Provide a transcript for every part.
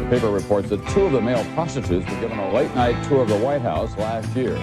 paper reports that two of the male prostitutes were given a late-night tour of the White House last year.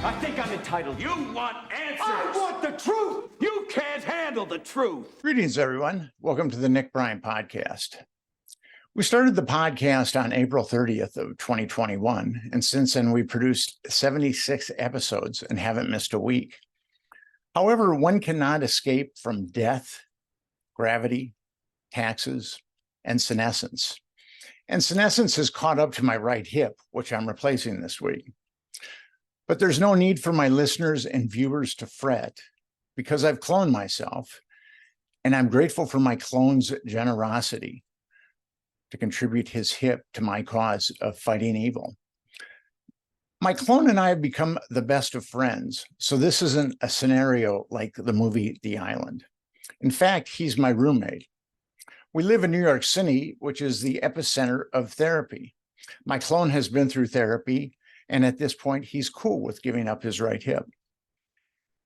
I think I'm entitled. You want answers. I want the truth. You can't handle the truth. Greetings, everyone. Welcome to the Nick Bryant podcast. We started the podcast on April 30th of 2021, and since then we produced 76 episodes and haven't missed a week. However, one cannot escape from death, gravity, taxes, and senescence. And senescence has caught up to my right hip, which I'm replacing this week. But there's no need for my listeners and viewers to fret because I've cloned myself, and I'm grateful for my clone's generosity to contribute his hip to my cause of fighting evil. My clone and I have become the best of friends, so this isn't a scenario like the movie The Island. In fact, he's my roommate. We live in New York City, which is the epicenter of therapy. My clone has been through therapy, and at this point, he's cool with giving up his right hip.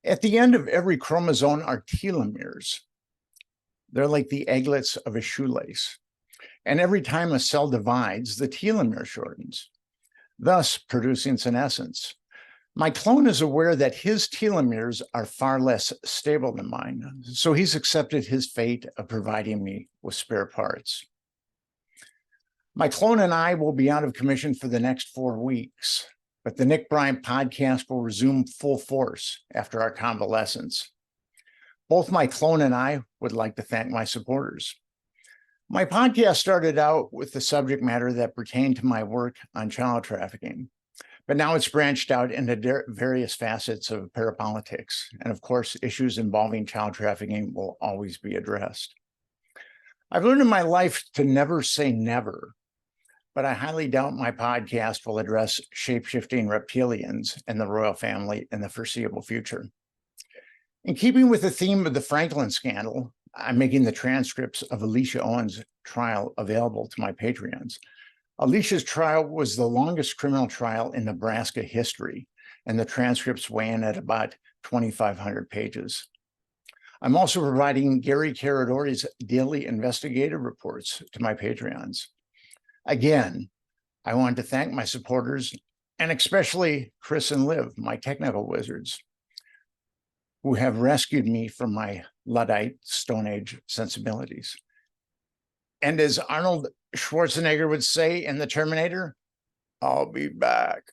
At the end of every chromosome are telomeres. They're like the egglets of a shoelace. And every time a cell divides, the telomere shortens, thus producing senescence. My clone is aware that his telomeres are far less stable than mine, so he's accepted his fate of providing me with spare parts. My clone and I will be out of commission for the next 4 weeks, but the Nick Bryant podcast will resume full force after our convalescence. Both my clone and I would like to thank my supporters. My podcast started out with the subject matter that pertained to my work on child trafficking, but now it's branched out into various facets of parapolitics. And of course, issues involving child trafficking will always be addressed. I've learned in my life to never say never, but I highly doubt my podcast will address shape-shifting reptilians and the royal family in the foreseeable future. In keeping with the theme of the Franklin scandal, I'm making the transcripts of Alicia Owen's trial available to my Patreons. Alicia's trial was the longest criminal trial in Nebraska history, and the transcripts weigh in at about 2,500 pages. I'm also providing Gary Caradori's daily investigative reports to my Patreons. Again, I want to thank my supporters, and especially Chris and Liv, my technical wizards, who have rescued me from my Luddite Stone Age sensibilities. And as Arnold Schwarzenegger would say in The Terminator, I'll be back.